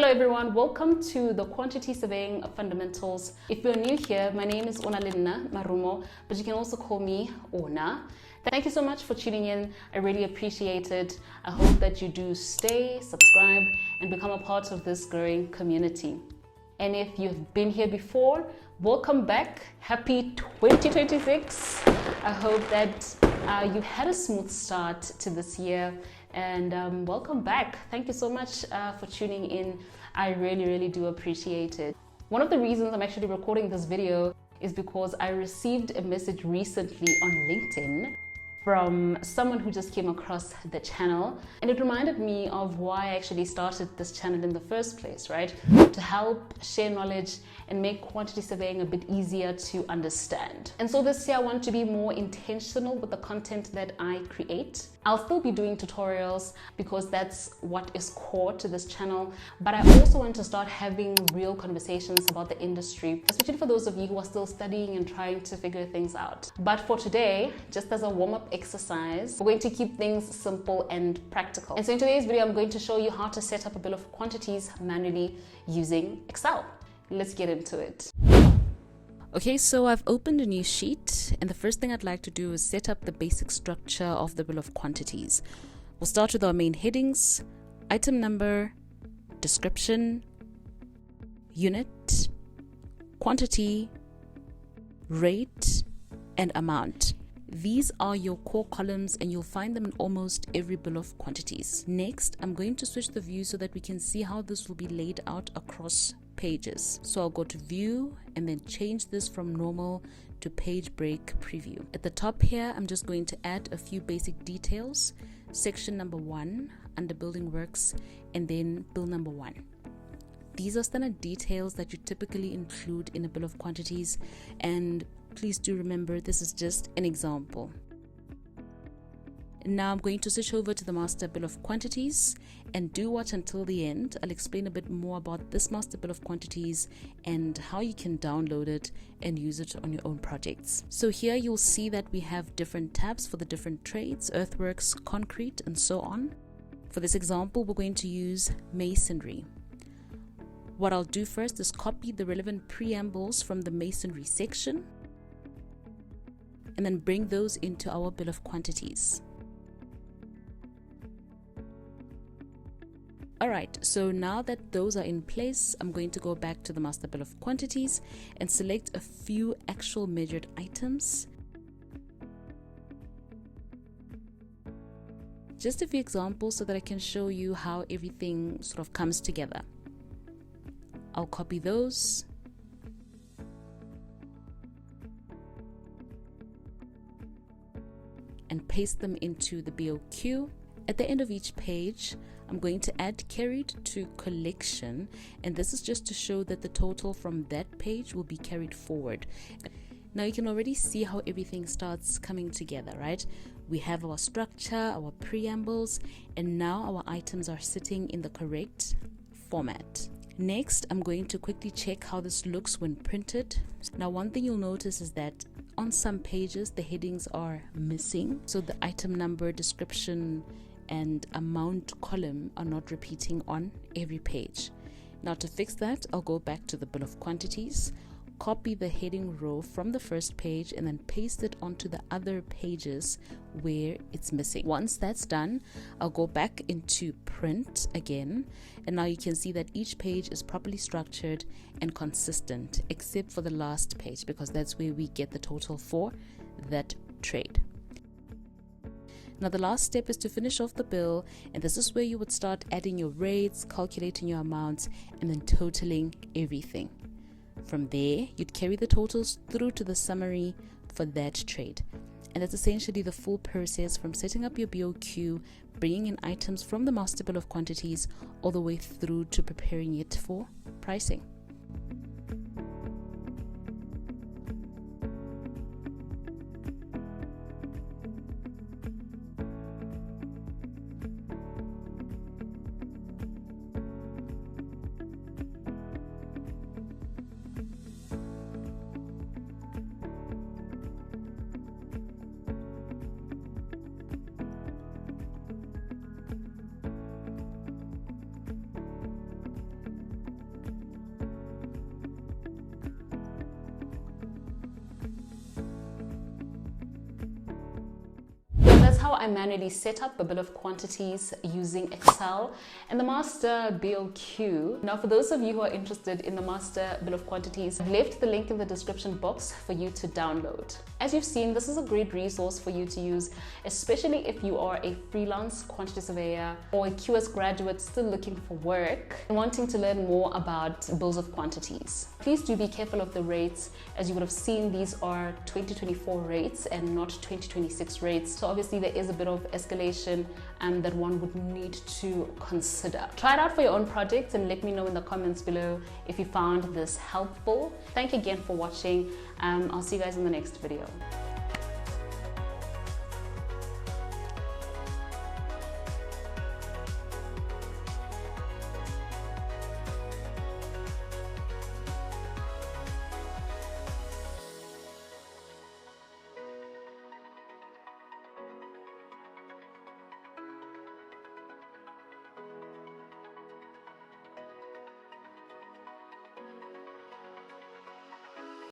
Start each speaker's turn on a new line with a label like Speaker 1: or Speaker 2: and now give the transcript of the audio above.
Speaker 1: Hello everyone, welcome to the Quantity Surveying Fundamentals. If you're new here, my name is Onalinna Marumo, but you can also call me Ona. Thank you so much for tuning in. I really appreciate it. I hope that you do stay, subscribe, and become a part of this growing community. And if you've been here before, welcome back. Happy 2026. I hope that you had a smooth start to this year. And welcome back. Thank you so much for tuning in. I really do appreciate it. One of the reasons I'm actually recording this video is because I received a message recently on LinkedIn from someone who just came across the channel, and it reminded me of why I actually started this channel in the first place, right? To help share knowledge and make quantity surveying a bit easier to understand. And so this year I want to be more intentional with the content that I create. I'll still be doing tutorials because that's what is core to this channel, but I also want to start having real conversations about the industry, especially for those of you who are still studying and trying to figure things out. But for today, just as a warm-up exercise, we're going to keep things simple and practical. And so in today's video, I'm going to show you how to set up a bill of quantities manually using Excel. Let's get into it. Okay, so I've opened a new sheet, and the first thing I'd like to do is set up the basic structure of the bill of quantities. We'll start with our main headings: item number, description, unit, quantity, rate, and amount. These are your core columns, and you'll find them in almost every bill of quantities. Next, I'm going to switch the view so that we can see how this will be laid out across pages. So I'll go to view and then change this from normal to page break preview. At the top here, I'm just going to add a few basic details. Section number 1 under building works, and then bill number 1. These are standard details that you typically include in a bill of quantities, and please do remember this is just an example. Now I'm going to switch over to the Master Bill of Quantities, and do watch until the end. I'll explain a bit more about this Master Bill of Quantities and how you can download it and use it on your own projects. So here you'll see that we have different tabs for the different trades: earthworks, concrete, and so on. For this example, we're going to use masonry. What I'll do first is copy the relevant preambles from the masonry section and then bring those into our bill of quantities. Alright, so now that those are in place, I'm going to go back to the Master Bill of Quantities and select a few actual measured items. Just a few examples so that I can show you how everything sort of comes together. I'll copy those and paste them into the BOQ. At the end of each page, I'm going to add carried to collection, and this is just to show that the total from that page will be carried forward. Now you can already see how everything starts coming together, right? We have our structure, our preambles, and now our items are sitting in the correct format. Next, I'm going to quickly check how this looks when printed. Now, one thing you'll notice is that on some pages the headings are missing, so the item number, description, and amount column are not repeating on every page. Now, to fix that, I'll go back to the bill of quantities, copy the heading row from the first page, and then paste it onto the other pages where it's missing. Once that's done, I'll go back into print again, and now you can see that each page is properly structured and consistent, except for the last page, because that's where we get the total for that trade. Now the last step is to finish off the bill, and this is where you would start adding your rates, calculating your amounts, and then totaling everything. From there, you'd carry the totals through to the summary for that trade. And that's essentially the full process from setting up your BOQ, bringing in items from the Master Bill of Quantities, all the way through to preparing it for pricing. how I manually set up a bill of quantities using Excel and the Master BOQ. Now, for those of you who are interested in the Master Bill of Quantities, I've left the link in the description box for you to download. As you've seen, this is a great resource for you to use, especially if you are a freelance quantity surveyor or a QS graduate still looking for work and wanting to learn more about bills of quantities. Please do be careful of the rates. As you would have seen, these are 2024 rates and not 2026 rates. So obviously there is a bit of escalation that one would need to consider. Try it out for your own projects and let me know in the comments below if you found this helpful. Thank you again for watching. I'll see you guys in the next video.